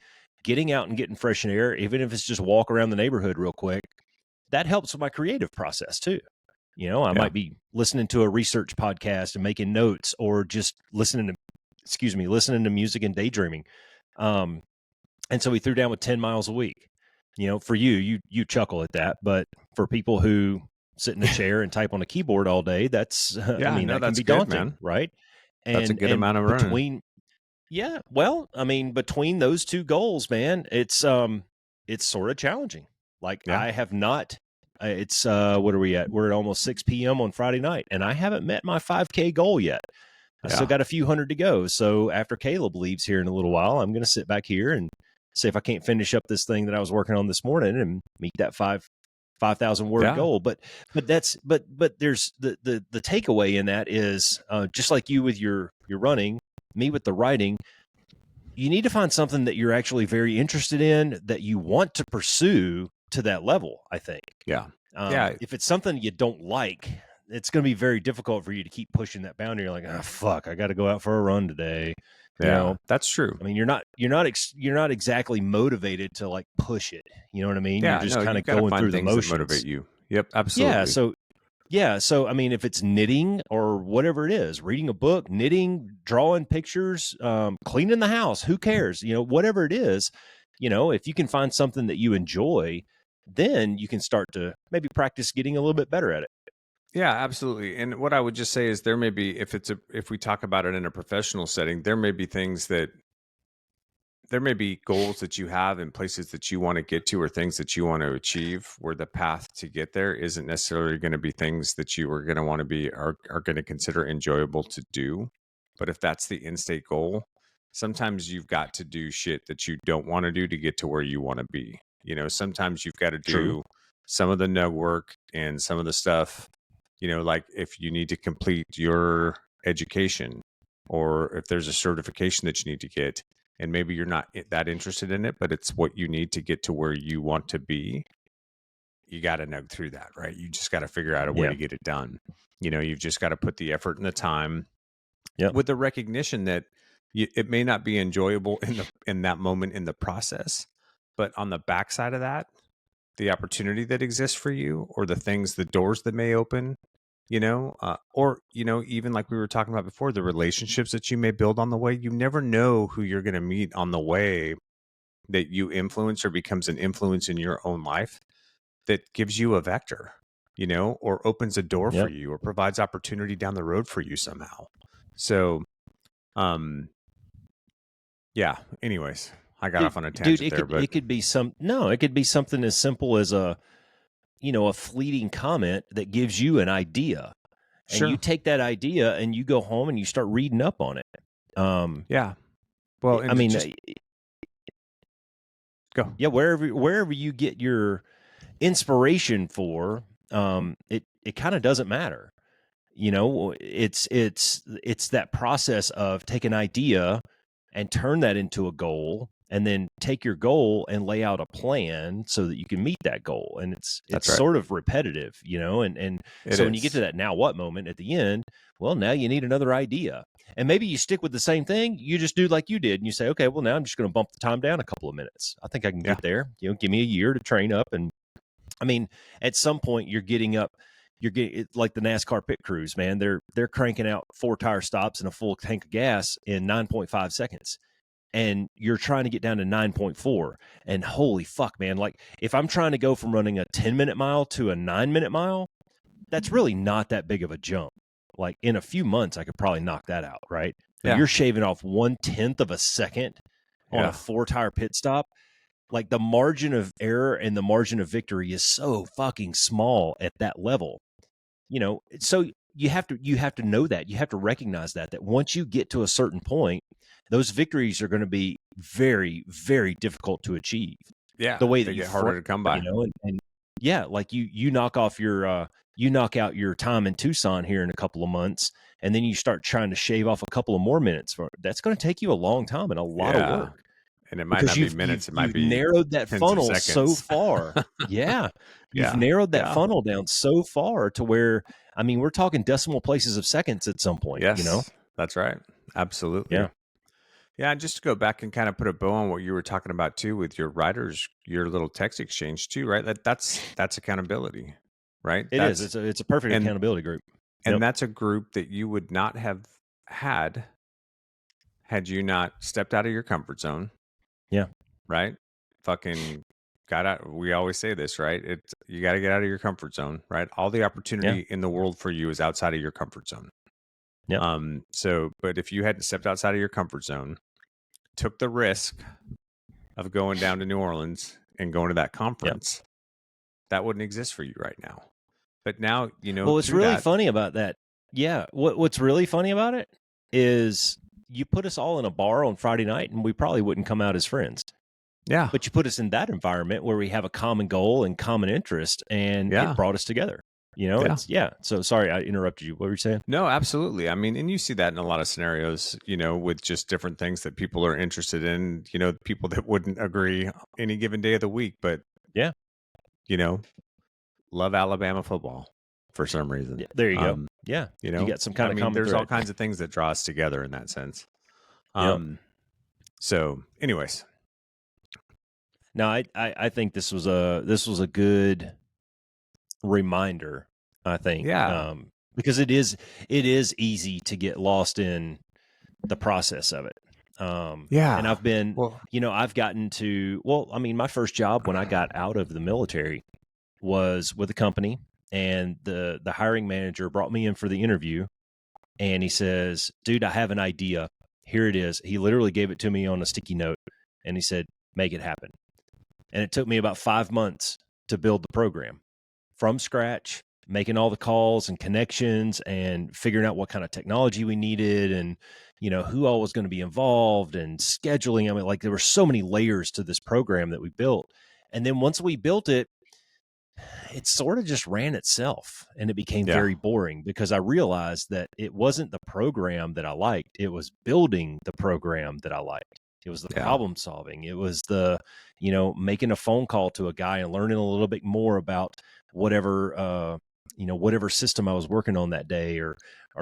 getting out and getting fresh air, even if it's just walk around the neighborhood real quick, that helps with my creative process too. You know, I might be listening to a research podcast and making notes, or just listening to music and daydreaming. And so we threw down with 10 miles a week. You know, for you chuckle at that, but for people who sit in a chair and type on a keyboard all day, that's, Yeah, I mean, no, that can that's be good, daunting, man. right? That's a good amount of running. Yeah, well, I mean, between those two goals, man, it's sort of challenging. Like Yeah. I have not. It's what are we at? We're at almost 6 p.m. on Friday night, and I haven't met my 5K goal yet. I still got a few hundred to go. So after Caleb leaves here in a little while, I'm going to sit back here and see if I can't finish up this thing that I was working on this morning and meet that 5,000 word goal. But there's the takeaway in that is just like you with your running, me with the writing. You need to find something that you're actually very interested in, that you want to pursue to that level, I think. Yeah. If it's something you don't like, it's going to be very difficult for you to keep pushing that boundary. You're like, oh, fuck, I got to go out for a run today. You know, that's true. I mean, you're not exactly motivated to like push it. You know what I mean? Yeah, you're just kind of going through the motions. That motivate you. Yep, absolutely. So I mean, if it's knitting or whatever it is, reading a book, knitting, drawing pictures, cleaning the house, who cares? You know, whatever it is, you know, if you can find something that you enjoy, then you can start to maybe practice getting a little bit better at it. Yeah, absolutely. And what I would just say is there may be, if we talk about it in a professional setting, there may be goals that you have and places that you want to get to, or things that you want to achieve, where the path to get there isn't necessarily going to be things that you are going to want to be are going to consider enjoyable to do. But if that's the end state goal, sometimes you've got to do shit that you don't want to do to get to where you want to be. You know, sometimes you've got to do some of the nug work and some of the stuff, you know, like if you need to complete your education, or if there's a certification that you need to get, and maybe you're not that interested in it, but it's what you need to get to where you want to be. You got to nug through that, right? You just got to figure out a way to get it done. You know, you've just got to put the effort and the time, with the recognition that it may not be enjoyable in that moment in the process, but on the backside of that, the opportunity that exists for you, or the doors that may open, you know, or, you know, even like we were talking about before, the relationships that you may build on the way. You never know who you're going to meet on the way that you influence, or becomes an influence in your own life, that gives you a vector, you know, or opens a door for you, or provides opportunity down the road for you somehow. So, yeah, anyways, I got off on a tangent there, but it could be something as simple as a fleeting comment that gives you an idea, and you take that idea and you go home and you start reading up on it. Yeah. Well, I mean, go. Yeah, wherever you get your inspiration for, it kind of doesn't matter. You know, it's that process of take an idea and turn that into a goal, and then take your goal and lay out a plan so that you can meet that goal. And it's sort of repetitive, you know, and so when you get to that now what moment at the end, well, now you need another idea. And maybe you stick with the same thing. You just do like you did, and you say, okay, well, now I'm just going to bump the time down a couple of minutes. I think I can get there. You know, give me a year to train up. And I mean, at some point you're getting like the NASCAR pit crews, man. They're cranking out 4 tire stops and a full tank of gas in 9.5 seconds. and you're trying to get down to 9.4, and holy fuck, man, like if I'm trying to go from running a 10-minute mile to a 9-minute mile, that's really not that big of a jump. Like in a few months, I could probably knock that out, right? But Yeah. you're shaving off 1/10 of a second on a Yeah. 4-tire pit stop. Like the margin of error and the margin of victory is so fucking small at that level. So you have to know that. You have to recognize that once you get to a certain point, those victories are going to be very, very difficult to achieve. Yeah. The way that They you get harder to come by. and yeah, like you knock off you knock out your time in Tucson here in a couple of months, and then you start trying to shave off a couple of more minutes. That's going to take you a long time and a lot of work. And it might Because not be minutes, it might you've be narrowed that tens of funnel so seconds. far. Yeah. You've Yeah. narrowed that Yeah. funnel down so far to where, I mean, we're talking decimal places of seconds at some point, Yes, that's right. Absolutely. Yeah. Yeah, just to go back and kind of put a bow on what you were talking about too with your writers, your little text exchange too, right? That's accountability, right? It is. It's a perfect and accountability group. and Yep. that's a group that you would not have had you not stepped out of your comfort zone. Yeah. Right? Fucking got out. We always say this, right? You got to get out of your comfort zone, right? All the opportunity in the world for you is outside of your comfort zone. Yep. But if you hadn't stepped outside of your comfort zone, took the risk of going down to New Orleans and going to that conference, that wouldn't exist for you right now. But now, Well, what's really funny about that, what's really funny about it is you put us all in a bar on Friday night and we probably wouldn't come out as friends. Yeah. But you put us in that environment where we have a common goal and common interest, and it brought us together. So sorry, I interrupted you. What were you saying? No, absolutely. I mean, and you see that in a lot of scenarios, with just different things that people are interested in, people that wouldn't agree any given day of the week, but yeah, love Alabama football for some reason. Yeah, there you go. Yeah. You got some kind of common there's thread. all kinds of things that draw us together in that sense. Yep. So anyways. No, I think this was a good reminder, I think. Yeah. Because it is easy to get lost in the process of it. And I've been, I've gotten to, my first job when I got out of the military was with a company, and the hiring manager brought me in for the interview, and he says, "Dude, I have an idea. Here it is." He literally gave it to me on a sticky note, and he said, "Make it happen." And it took me about 5 months to build the program from scratch, making all the calls and connections and figuring out what kind of technology we needed and, who all was going to be involved and scheduling. I mean, like there were so many layers to this program that we built. And then once we built it, it sort of just ran itself, and it became very boring because I realized that it wasn't the program that I liked. It was building the program that I liked. It was the problem solving. It was the, making a phone call to a guy and learning a little bit more about whatever, whatever system I was working on that day or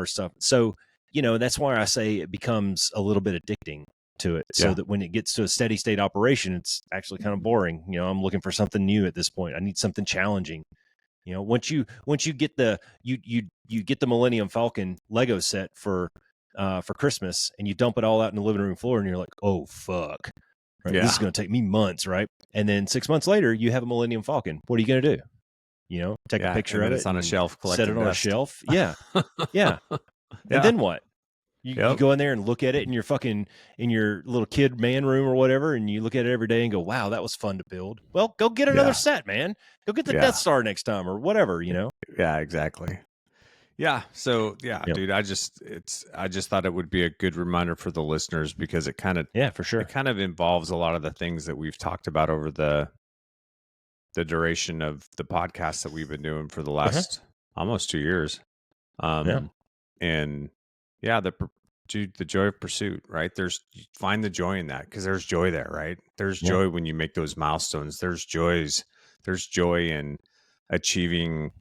stuff. So, that's why I say it becomes a little bit addicting to it, so that when it gets to a steady state operation, it's actually kind of boring. I'm looking for something new at this point. I need something challenging. Once you get the you get the Millennium Falcon Lego set for Christmas, and you dump it all out in the living room floor, and you're like, oh fuck, right? This is going to take me months, right? And then 6 months later, you have a Millennium Falcon. What are you going to do? Take a picture of it, it's on a shelf, set it on a shelf. Yeah. And then what? You go in there and look at it in your little kid man room or whatever, and you look at it every day and go, wow, that was fun to build. Well, go get another set, man. Go get the Death Star next time or whatever, Yeah, exactly. Yeah. So dude, I just thought it would be a good reminder for the listeners, because it kind of, for sure, it kind of involves a lot of the things that we've talked about over the duration of the podcast that we've been doing for the last almost 2 years. And the joy of pursuit, right? Find the joy in that, because there's joy there, right? There's joy when you make those milestones. There's joy in achieving,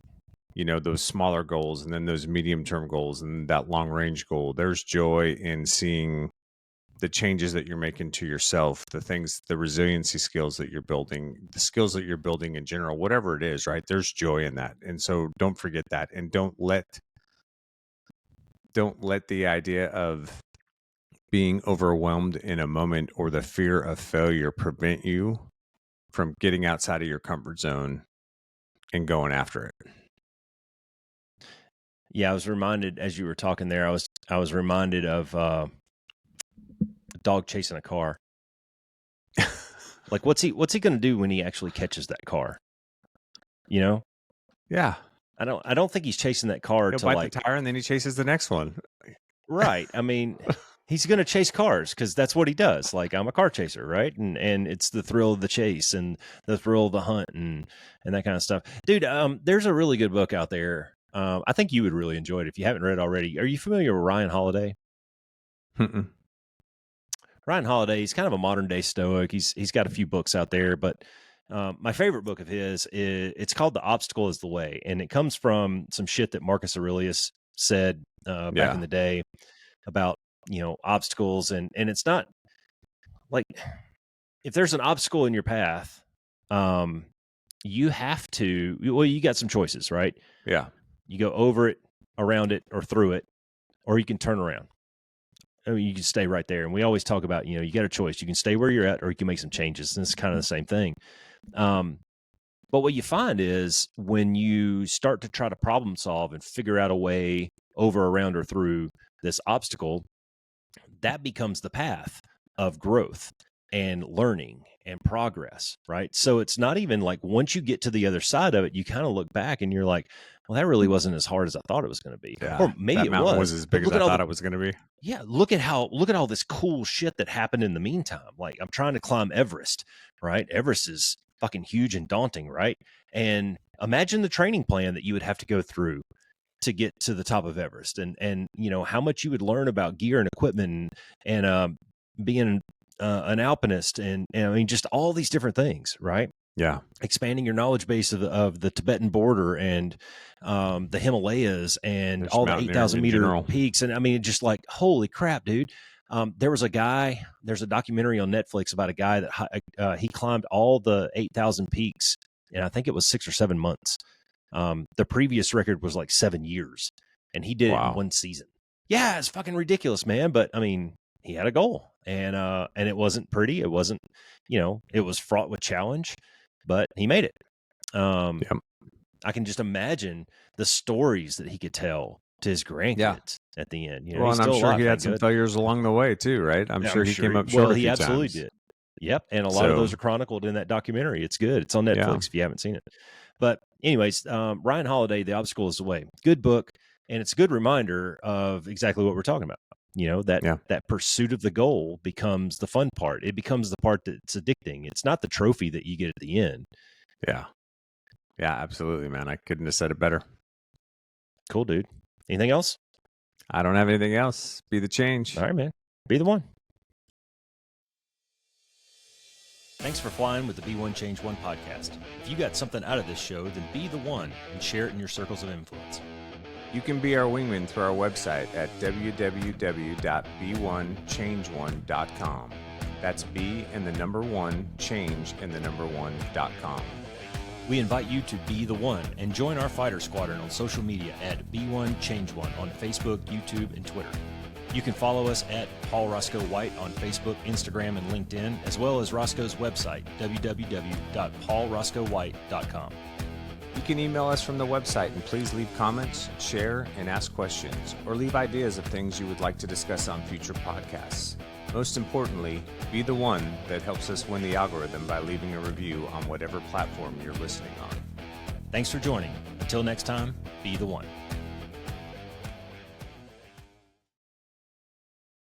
those smaller goals, and then those medium-term goals, and that long-range goal. There's joy in seeing the changes that you're making to yourself, the resiliency skills that you're building, the skills that you're building in general, whatever it is, right? There's joy in that. And so don't forget that, and don't let the idea of being overwhelmed in a moment or the fear of failure prevent you from getting outside of your comfort zone and going after it? Yeah, I was reminded as you were talking there. I was reminded of a dog chasing a car. Like, what's he going to do when he actually catches that car? You know? Yeah. I don't think he's chasing that car He'll to bite like the tire and then he chases the next one. right. I mean, he's going to chase cars because that's what he does. Like, I'm a car chaser, right? And it's the thrill of the chase and the thrill of the hunt and that kind of stuff. Dude, there's a really good book out there. I think you would really enjoy it if you haven't read it already. Are you familiar with Ryan Holiday? Mm-mm. Ryan Holiday, he's kind of a modern day Stoic. He's got a few books out there, but my favorite book of his it's called "The Obstacle Is the Way," and it comes from some shit that Marcus Aurelius said back in the day about obstacles, and it's not like if there's an obstacle in your path, you have to. Well, you got some choices, right? Yeah. You go over it, around it, or through it, or you can turn around. I mean, you can stay right there. And we always talk about, you got a choice. You can stay where you're at or you can make some changes. And it's kind of the same thing. But what you find is when you start to try to problem solve and figure out a way over, around, or through this obstacle, that becomes the path of growth and learning and progress, right? So it's not even like once you get to the other side of it, you kind of look back and you're like, well, that really wasn't as hard as I thought it was going to be. Yeah. Or maybe that it mountain was as big as I thought it was going to be. Yeah, look at all this cool shit that happened in the meantime. Like, I'm trying to climb Everest, right? Everest is fucking huge and daunting, right? And imagine the training plan that you would have to go through to get to the top of Everest, and how much you would learn about gear and equipment and being an alpinist, and I mean just all these different things, right? Yeah. Expanding your knowledge base of the Tibetan border and the Himalayas and Just all the mountaineering 8,000 in meter general. peaks. And I mean, just like, holy crap, dude. There's a documentary on Netflix about a guy that he climbed all the 8,000 peaks. And I think it was 6 or 7 months. The previous record was like 7 years, and he did it in one season. Yeah, it's fucking ridiculous, man. But I mean, he had a goal, and it wasn't pretty. It wasn't, it was fraught with challenge, but he made it. I can just imagine the stories that he could tell to his grandkids at the end. Well, and I'm sure he had some failures along the way too, right? I'm sure he came up short a few times. Well, he absolutely did. Yep, and a lot of those are chronicled in that documentary. It's good. It's on Netflix if you haven't seen it. But anyways, Ryan Holiday, The Obstacle Is the Way. Good book, and it's a good reminder of exactly what we're talking about. That pursuit of the goal becomes the fun part. It becomes the part that's addicting. It's not the trophy that you get at the end. Yeah. Yeah, absolutely, man. I couldn't have said it better. Cool, dude. Anything else? I don't have anything else. Be the change. All right, man. Be the one. Thanks for flying with the Be One Change One podcast. If you got something out of this show, then be the one and share it in your circles of influence. You can be our wingman through our website at www.be1change1.com. That's B and the number 1, change and the number 1.com. We invite you to be the one and join our fighter squadron on social media at Be1Change1 on Facebook, YouTube, and Twitter. You can follow us at Paul Roscoe White on Facebook, Instagram, and LinkedIn, as well as Roscoe's website, www.paulroscoewhite.com. You can email us from the website and please leave comments, share, and ask questions, or leave ideas of things you would like to discuss on future podcasts. Most importantly, be the one that helps us win the algorithm by leaving a review on whatever platform you're listening on. Thanks for joining. Until next time, be the one.